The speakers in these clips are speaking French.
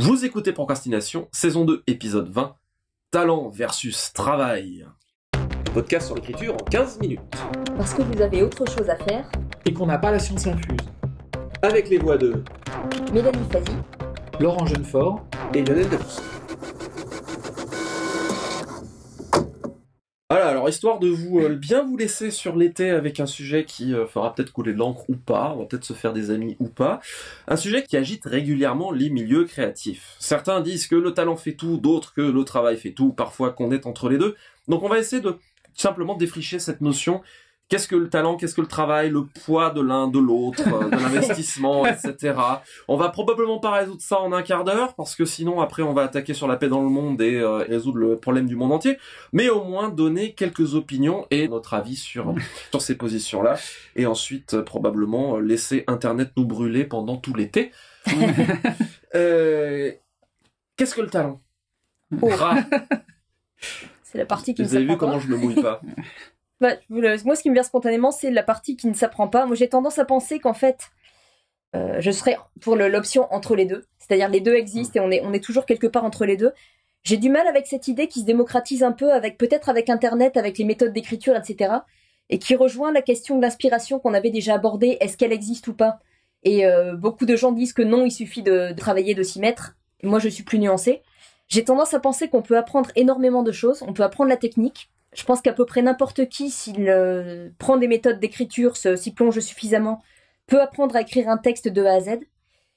Vous écoutez Procrastination, saison 2, épisode 20, Talent versus travail. Podcast sur l'écriture en 15 minutes. Parce que vous avez autre chose à faire. Et qu'on n'a pas la science infuse. Avec les voix de Mélanie Fazi, Laurent Jeunefort et Lionel Debus. Voilà, alors histoire de bien vous laisser sur l'été avec un sujet qui fera peut-être couler de l'encre ou pas, on va peut-être se faire des amis ou pas, un sujet qui agite régulièrement les milieux créatifs. Certains disent que le talent fait tout, d'autres que le travail fait tout, parfois qu'on est entre les deux. Donc on va essayer de simplement défricher cette notion. Qu'est-ce que le talent, qu'est-ce que le travail, le poids de l'un, de l'autre, de l'investissement, etc. On va probablement pas résoudre ça en un quart d'heure, parce que sinon après on va attaquer sur la paix dans le monde et résoudre le problème du monde entier, mais au moins donner quelques opinions et notre avis sur ces positions-là, et ensuite probablement laisser Internet nous brûler pendant tout l'été. Qu'est-ce que le talent? C'est la partie qui ne Vous avez s'apprend vu comment pas. je me mouille pas? Moi, ce qui me vient spontanément, c'est la partie qui ne s'apprend pas. Moi, j'ai tendance à penser qu'en fait, je serais pour l'option entre les deux. C'est-à-dire, les deux existent et on est toujours quelque part entre les deux. J'ai du mal avec cette idée qui se démocratise un peu, peut-être avec Internet, avec les méthodes d'écriture, etc. Et qui rejoint la question de l'inspiration qu'on avait déjà abordée. Est-ce qu'elle existe ou pas? Et beaucoup de gens disent que non, il suffit de travailler, de s'y mettre. Et moi, je suis plus nuancée. J'ai tendance à penser qu'on peut apprendre énormément de choses. On peut apprendre la technique. Je pense qu'à peu près n'importe qui, s'il prend des méthodes d'écriture, s'y plonge suffisamment, peut apprendre à écrire un texte de A à Z.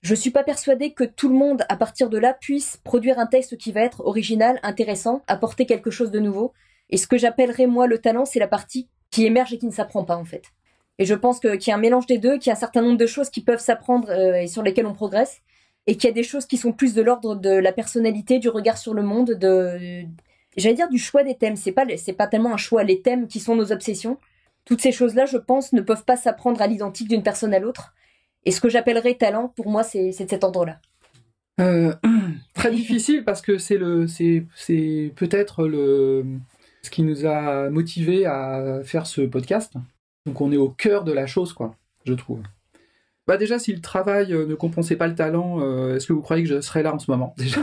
Je suis pas persuadée que tout le monde, à partir de là, puisse produire un texte qui va être original, intéressant, apporter quelque chose de nouveau. Et ce que j'appellerais, moi, le talent, c'est la partie qui émerge et qui ne s'apprend pas, en fait. Et je pense qu'il y a un mélange des deux, qu'il y a un certain nombre de choses qui peuvent s'apprendre et sur lesquelles on progresse, et qu'il y a des choses qui sont plus de l'ordre de la personnalité, du regard sur le monde, j'allais dire du choix des thèmes. C'est pas tellement un choix, les thèmes qui sont nos obsessions. Toutes ces choses-là, je pense, ne peuvent pas s'apprendre à l'identique d'une personne à l'autre. Et ce que j'appellerais talent, pour moi, c'est de cet ordre-là. Très difficile parce que c'est peut-être ce qui nous a motivés à faire ce podcast. Donc on est au cœur de la chose, quoi, je trouve. Déjà, si le travail ne compensait pas le talent, est-ce que vous croyez que je serais là en ce moment, déjà?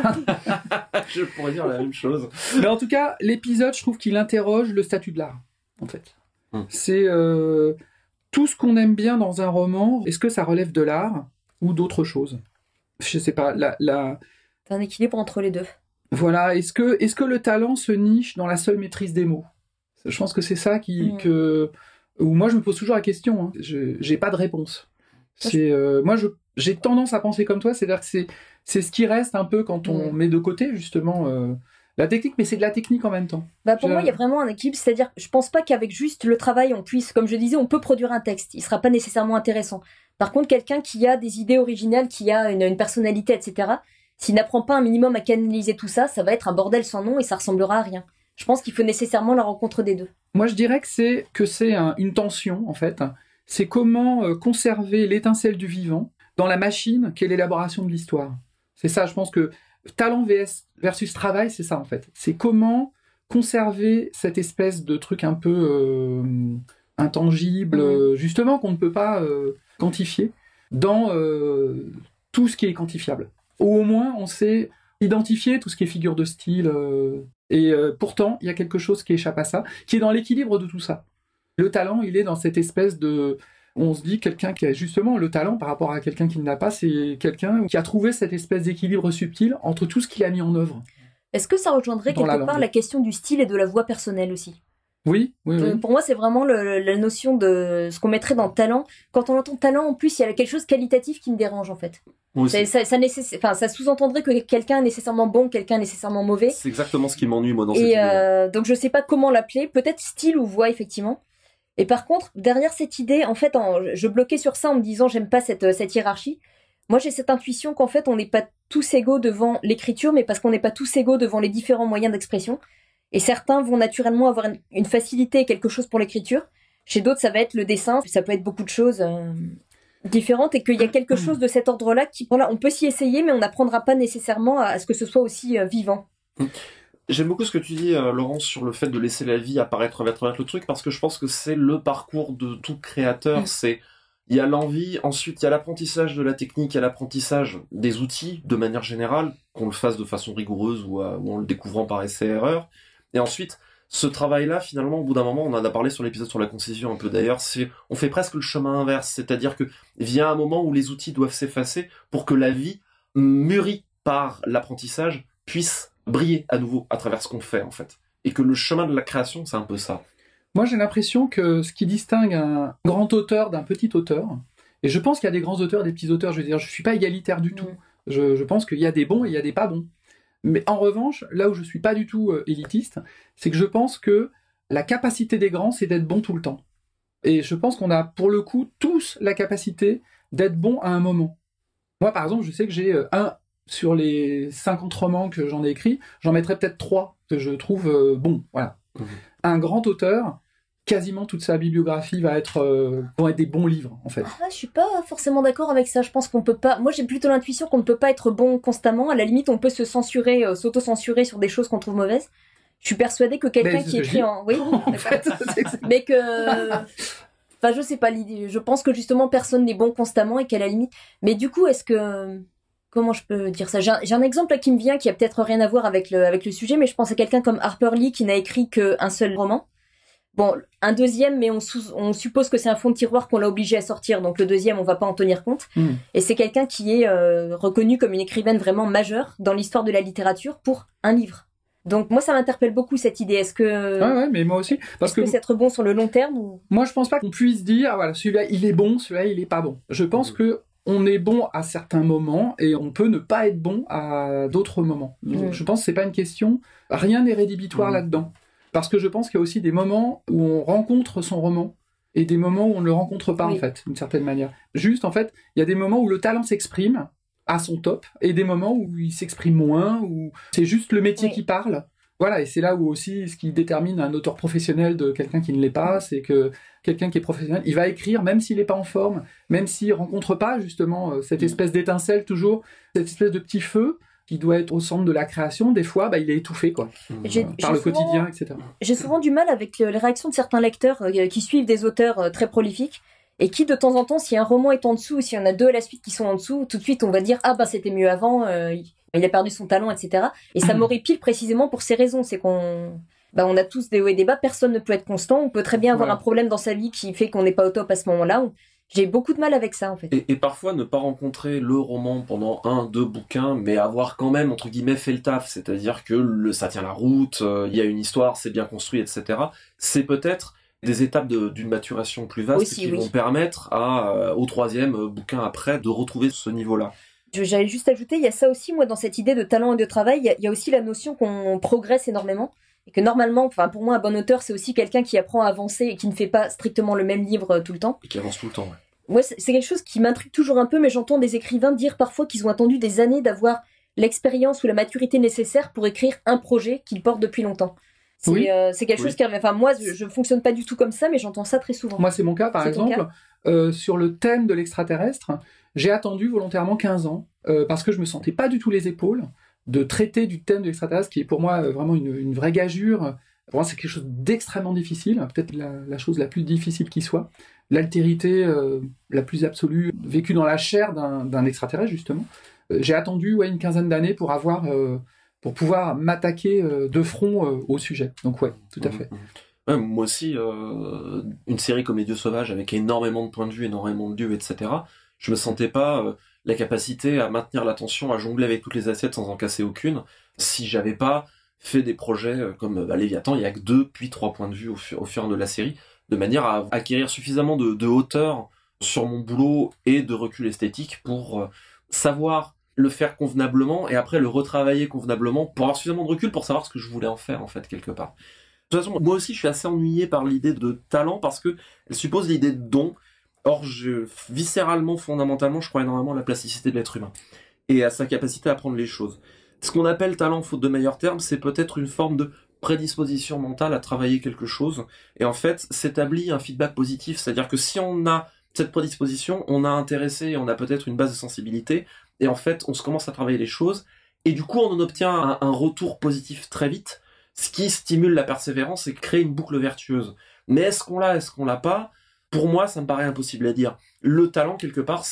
Je pourrais dire la même chose. Mais en tout cas, l'épisode, je trouve qu'il interroge le statut de l'art, en fait. C'est tout ce qu'on aime bien dans un roman, est-ce que ça relève de l'art ou d'autre chose? Je sais pas, C'est un équilibre entre les deux. Voilà, est-ce que le talent se niche dans la seule maîtrise des mots? Je pense que c'est ça où moi je me pose toujours la question, hein. J'ai pas de réponse. Moi j'ai tendance à penser comme toi, c'est-à-dire que c'est ce qui reste un peu quand on met de côté justement la technique, mais c'est de la technique en même temps. Pour moi, il y a vraiment un équilibre, c'est-à-dire je pense pas qu'avec juste le travail, on puisse, comme je disais, on peut produire un texte, il sera pas nécessairement intéressant. Par contre, quelqu'un qui a des idées originales, qui a une personnalité, etc., s'il n'apprend pas un minimum à canaliser tout ça, ça va être un bordel sans nom et ça ressemblera à rien. Je pense qu'il faut nécessairement la rencontre des deux. Moi, je dirais que c'est une tension, en fait. C'est comment conserver l'étincelle du vivant dans la machine qu'est l'élaboration de l'histoire. C'est ça, je pense que talent versus travail, c'est ça, en fait. C'est comment conserver cette espèce de truc un peu intangible, justement, qu'on ne peut pas quantifier, dans tout ce qui est quantifiable. Ou au moins, on sait identifier tout ce qui est figure de style. Et pourtant, il y a quelque chose qui échappe à ça, qui est dans l'équilibre de tout ça. Le talent, il est dans cette espèce de... On se dit, quelqu'un qui a justement le talent par rapport à quelqu'un qui ne l'a pas, c'est quelqu'un qui a trouvé cette espèce d'équilibre subtil entre tout ce qu'il a mis en œuvre. Est-ce que ça rejoindrait quelque part la question du style et de la voix personnelle aussi? Oui. Pour moi, c'est vraiment la notion de ce qu'on mettrait dans talent. Quand on entend talent, en plus, il y a quelque chose de qualitatif qui me dérange, en fait. Ça sous-entendrait que quelqu'un est nécessairement bon, quelqu'un est nécessairement mauvais. C'est exactement ce qui m'ennuie, moi, dans cette idée. Donc, je sais pas comment l'appeler. Peut-être style ou voix, effectivement. Et par contre, derrière cette idée, en fait, je bloquais sur ça en me disant, j'aime pas cette hiérarchie. Moi, j'ai cette intuition qu'en fait, on n'est pas tous égaux devant l'écriture, mais parce qu'on n'est pas tous égaux devant les différents moyens d'expression. Et certains vont naturellement avoir une facilité et quelque chose pour l'écriture. Chez d'autres, ça va être le dessin. Ça peut être beaucoup de choses différentes et qu'il y a quelque chose de cet ordre-là qui, voilà, on peut s'y essayer, mais on n'apprendra pas nécessairement à ce que ce soit aussi vivant. J'aime beaucoup ce que tu dis, Laurence, sur le fait de laisser la vie apparaître à travers le truc, parce que je pense que c'est le parcours de tout créateur. C'est Il y a l'envie, ensuite il y a l'apprentissage de la technique, il y a l'apprentissage des outils de manière générale, qu'on le fasse de façon rigoureuse ou en le découvrant par essai-erreur. Et ensuite, ce travail-là, finalement, au bout d'un moment, on en a parlé sur l'épisode sur la concision un peu d'ailleurs, on fait presque le chemin inverse, c'est-à-dire que vient un moment où les outils doivent s'effacer pour que la vie, mûrie par l'apprentissage, puisse briller à nouveau à travers ce qu'on fait, en fait. Et que le chemin de la création, c'est un peu ça. Moi, j'ai l'impression que ce qui distingue un grand auteur d'un petit auteur, et je pense qu'il y a des grands auteurs, des petits auteurs, je veux dire, je suis pas égalitaire du tout. Je pense qu'il y a des bons et il y a des pas bons. Mais en revanche, là où je suis pas du tout élitiste, c'est que je pense que la capacité des grands, c'est d'être bon tout le temps. Et je pense qu'on a, pour le coup, tous la capacité d'être bon à un moment. Moi, par exemple, je sais que j'ai sur les 50 romans que j'en ai écrits, j'en mettrais peut-être 3 que je trouve bons. Voilà. Un grand auteur, quasiment toute sa bibliographie vont être des bons livres, en fait. Ah, je suis pas forcément d'accord avec ça. Je pense qu'on peut pas. Moi, j'ai plutôt l'intuition qu'on ne peut pas être bon constamment. À la limite, on peut se censurer, s'auto-censurer sur des choses qu'on trouve mauvaises. Je suis persuadée que quelqu'un qui écrit oui, en fait, mais que, enfin, je sais pas l'idée. Je pense que justement, personne n'est bon constamment et qu'à la limite. Mais du coup, comment je peux dire ça? J'ai un exemple là qui me vient, qui a peut-être rien à voir avec le sujet, mais je pense à quelqu'un comme Harper Lee qui n'a écrit qu'un seul roman. Bon, un deuxième, mais on suppose que c'est un fond de tiroir qu'on l'a obligé à sortir, donc le deuxième, on va pas en tenir compte. Et c'est quelqu'un qui est reconnu comme une écrivaine vraiment majeure dans l'histoire de la littérature pour un livre. Donc moi, ça m'interpelle beaucoup cette idée. Est-ce que ouais, mais moi aussi, parce que c'est être bon sur le long terme ou... Moi, je pense pas qu'on puisse dire voilà, celui-là il est bon, celui-là il est pas bon. Je pense que on est bon à certains moments et on peut ne pas être bon à d'autres moments. Donc, je pense que c'est pas une question. Rien n'est rédhibitoire là-dedans. Parce que je pense qu'il y a aussi des moments où on rencontre son roman et des moments où on ne le rencontre pas, en fait, d'une certaine manière. Juste, en fait, il y a des moments où le talent s'exprime à son top et des moments où il s'exprime moins, où c'est juste le métier qui parle. Voilà, et c'est là où aussi ce qui détermine un auteur professionnel de quelqu'un qui ne l'est pas, c'est que quelqu'un qui est professionnel, il va écrire même s'il n'est pas en forme, même s'il rencontre pas justement cette espèce d'étincelle toujours, cette espèce de petit feu qui doit être au centre de la création. Des fois, il est étouffé par le quotidien, etc. J'ai souvent du mal avec les réactions de certains lecteurs qui suivent des auteurs très prolifiques et qui, de temps en temps, si un roman est en dessous ou s'il y en a 2 à la suite qui sont en dessous, tout de suite on va dire « Ah c'était mieux avant, il a perdu son talent, etc. » Et ça m'horripile précisément pour ces raisons. C'est qu'on on a tous des hauts et des bas, personne ne peut être constant, on peut très bien avoir un problème dans sa vie qui fait qu'on n'est pas au top à ce moment-là. J'ai beaucoup de mal avec ça, en fait. Et parfois, ne pas rencontrer le roman pendant 1-2 bouquins, mais avoir quand même, entre guillemets, fait le taf, c'est-à-dire que ça tient la route, il y a une histoire, c'est bien construit, etc. C'est peut-être des étapes d'une maturation plus vaste qui vont permettre au 3e bouquin après de retrouver ce niveau-là. J'allais juste ajouter, il y a ça aussi, moi, dans cette idée de talent et de travail, il y a aussi la notion qu'on progresse énormément. Et que normalement, pour moi, un bon auteur, c'est aussi quelqu'un qui apprend à avancer et qui ne fait pas strictement le même livre tout le temps. Et qui avance tout le temps, Ouais, c'est quelque chose qui m'intrigue toujours un peu, mais j'entends des écrivains dire parfois qu'ils ont attendu des années d'avoir l'expérience ou la maturité nécessaire pour écrire un projet qu'ils portent depuis longtemps. C'est quelque chose qui... Enfin, moi, je fonctionne pas du tout comme ça, mais j'entends ça très souvent. Moi, c'est mon cas, par exemple. Sur le thème de l'extraterrestre, j'ai attendu volontairement 15 ans, parce que je me sentais pas du tout les épaules de traiter du thème de l'extraterrestre, qui est pour moi vraiment une vraie gageure. Pour moi, c'est quelque chose d'extrêmement difficile, peut-être la chose la plus difficile qui soit. L'altérité la plus absolue vécue dans la chair d'un extraterrestre, justement. J'ai attendu une quinzaine d'années pour pouvoir m'attaquer de front au sujet. Donc tout à fait. Ouais, moi aussi, une série comme Les Dieux Sauvages, avec énormément de points de vue, énormément de dieux, etc., je me sentais pas la capacité à maintenir l'attention, à jongler avec toutes les assiettes sans en casser aucune, si j'avais pas fait des projets comme Léviathan, il y a que 2 puis 3 points de vue au fur de la série, de manière à acquérir suffisamment de hauteur sur mon boulot et de recul esthétique pour savoir le faire convenablement et après le retravailler convenablement pour avoir suffisamment de recul pour savoir ce que je voulais en faire, en fait, quelque part. De toute façon, moi aussi, je suis assez ennuyé par l'idée de talent parce que elle suppose l'idée de don. Or, viscéralement, fondamentalement, je crois énormément à la plasticité de l'être humain et à sa capacité à apprendre les choses. Ce qu'on appelle talent, faute de meilleurs termes, c'est peut-être une forme de prédisposition mentale à travailler quelque chose. Et en fait, s'établit un feedback positif. C'est-à-dire que si on a cette prédisposition, on a intéressé, on a peut-être une base de sensibilité. Et en fait, on se commence à travailler les choses. Et du coup, on en obtient un retour positif très vite. Ce qui stimule la persévérance et crée une boucle vertueuse. Mais est-ce qu'on l'a pas? pour moi, ça me paraît impossible à dire. Le talent, quelque part,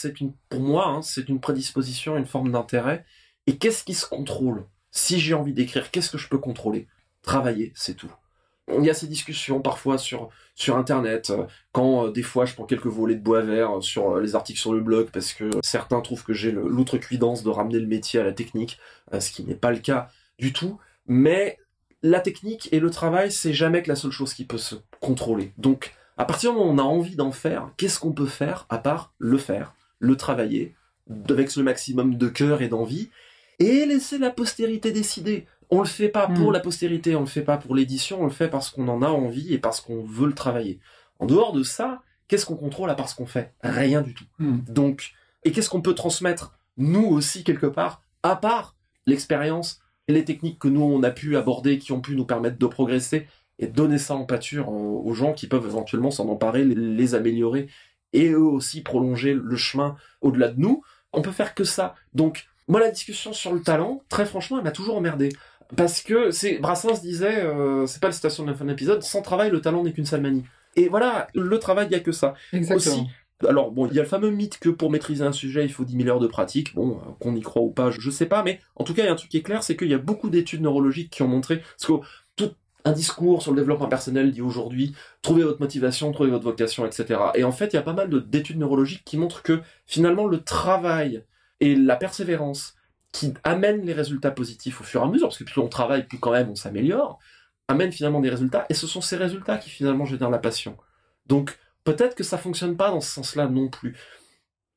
pour moi, c'est une prédisposition, une forme d'intérêt. Et qu'est-ce qui se contrôle? Si j'ai envie d'écrire, qu'est-ce que je peux contrôler? Travailler, c'est tout. Il y a ces discussions parfois sur Internet, quand des fois je prends quelques volets de bois vert sur les articles sur le blog, parce que certains trouvent que j'ai l'outrecuidance de ramener le métier à la technique, ce qui n'est pas le cas du tout. Mais la technique et le travail, c'est jamais que la seule chose qui peut se contrôler. Donc, à partir du moment où on a envie d'en faire, qu'est-ce qu'on peut faire à part le faire, le travailler, avec le maximum de cœur et d'envie, et laisser la postérité décider. On le fait pas pour la postérité, on le fait pas pour l'édition, on le fait parce qu'on en a envie et parce qu'on veut le travailler. En dehors de ça, qu'est-ce qu'on contrôle à part ce qu'on fait? Rien du tout. Donc, et qu'est-ce qu'on peut transmettre, nous aussi, quelque part, à part l'expérience, les techniques que nous, on a pu aborder, qui ont pu nous permettre de progresser, et donner ça en pâture aux gens qui peuvent éventuellement s'en emparer, les améliorer, et eux aussi prolonger le chemin au-delà de nous. On peut faire que ça. Donc, moi, la discussion sur le talent, très franchement, elle m'a toujours emmerdé. Parce que Brassens disait, c'est pas la citation de la fin de l'épisode, sans travail, le talent n'est qu'une sale manie. Et voilà, le travail, il n'y a que ça. Exactement. Aussi, alors bon, il y a le fameux mythe que pour maîtriser un sujet, il faut 10 000 heures de pratique. Bon, qu'on y croit ou pas, je sais pas, mais en tout cas, il y a un truc qui est clair, c'est qu'il y a beaucoup d'études neurologiques qui ont montré, parce que tout un discours sur le développement personnel dit aujourd'hui, trouvez votre motivation, trouvez votre vocation, etc. Et en fait, il y a pas mal d'études neurologiques qui montrent que finalement, le travail et la persévérance qui amènent les résultats positifs au fur et à mesure, parce que plus on travaille, plus quand même on s'améliore, amènent finalement des résultats, et ce sont ces résultats qui finalement génèrent la passion. Donc, peut-être que ça fonctionne pas dans ce sens-là non plus.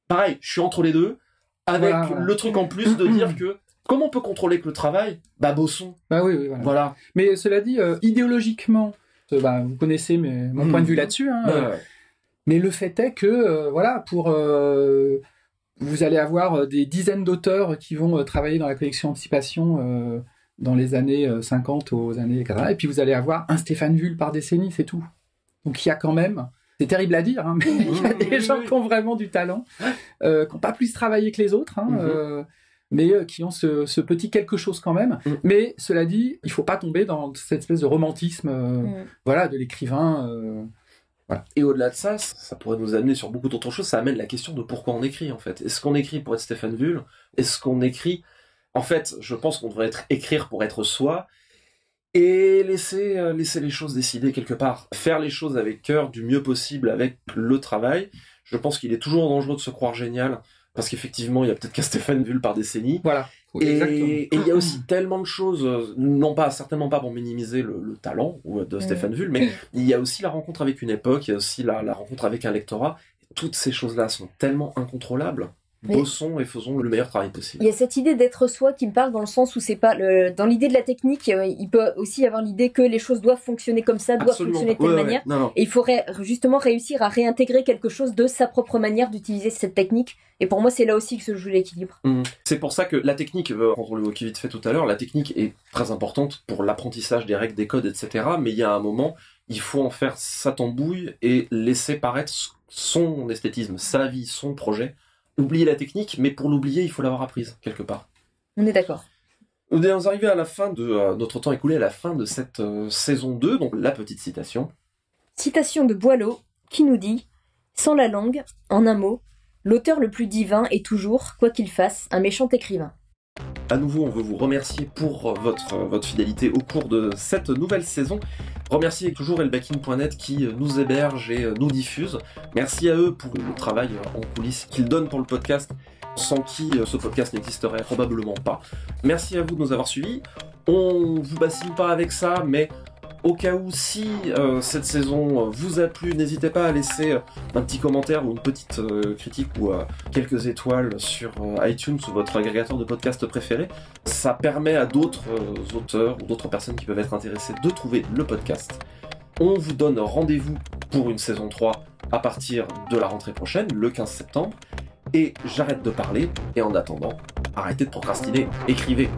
Pareil, je suis entre les deux, avec le truc en plus de dire que, comment on peut contrôler que le travail? Bossons. Oui, voilà. Mais cela dit, idéologiquement, vous connaissez mon point de vue là-dessus, mais le fait est que, vous allez avoir des dizaines d'auteurs qui vont travailler dans la collection Anticipation dans les années 50 aux années 80, et puis vous allez avoir un Stéphane Vull par décennie, c'est tout. Donc il y a quand même, c'est terrible à dire, mais il y a des gens qui ont vraiment du talent, qui n'ont pas plus travaillé que les autres, mais qui ont ce petit quelque chose quand même. Mais cela dit, il ne faut pas tomber dans cette espèce de romantisme de l'écrivain. Voilà. Et au-delà de ça, ça pourrait nous amener sur beaucoup d'autres choses. Ça amène la question de pourquoi on écrit, en fait. Est-ce qu'on écrit pour être Stéphane Vull? Est-ce qu'on écrit... En fait, je pense qu'on devrait écrire pour être soi et laisser les choses décider quelque part. Faire les choses avec cœur, du mieux possible, avec le travail. Je pense qu'il est toujours dangereux de se croire génial, parce qu'effectivement, il y a peut-être qu'un Stéphane Vull par décennie. Voilà. Et il y a aussi tellement de choses, certainement pas pour minimiser le talent de Stéphane Vull, mais il y a aussi la rencontre avec une époque, il y a aussi la rencontre avec un lectorat. Toutes ces choses-là sont tellement incontrôlables. Bossons et faisons le meilleur travail possible. Il y a cette idée d'être soi qui me parle dans le sens où c'est pas dans l'idée de la technique, il peut aussi y avoir l'idée que les choses doivent fonctionner comme ça, doivent fonctionner de telle manière. Non. Et il faudrait justement réussir à réintégrer quelque chose de sa propre manière d'utiliser cette technique. Et pour moi, c'est là aussi que se joue l'équilibre. C'est pour ça que la technique, quand on l'évoquait vite fait tout à l'heure, la technique est très importante pour l'apprentissage des règles, des codes, etc. Mais il y a un moment, il faut en faire sa tambouille et laisser paraître son esthétisme, sa vie, son projet. Oublier la technique, mais pour l'oublier, il faut l'avoir apprise, quelque part. On est d'accord. Nous sommes arrivés à la fin de notre temps écoulé, à la fin de cette saison 2, donc la petite citation. Citation de Boileau, qui nous dit « Sans la langue, en un mot, l'auteur le plus divin est toujours, quoi qu'il fasse, un méchant écrivain. » À nouveau, on veut vous remercier pour votre fidélité au cours de cette nouvelle saison. Remercier toujours elbakin.net qui nous héberge et nous diffuse. Merci à eux pour le travail en coulisses qu'ils donnent pour le podcast, sans qui ce podcast n'existerait probablement pas. Merci à vous de nous avoir suivis. On vous bassine pas avec ça, mais au cas où, si cette saison vous a plu, n'hésitez pas à laisser un petit commentaire ou une petite critique ou quelques étoiles sur iTunes ou votre agrégateur de podcast préféré. Ça permet à d'autres auteurs ou d'autres personnes qui peuvent être intéressées de trouver le podcast. On vous donne rendez-vous pour une saison 3 à partir de la rentrée prochaine, le 15 septembre. Et j'arrête de parler, et en attendant, arrêtez de procrastiner, écrivez.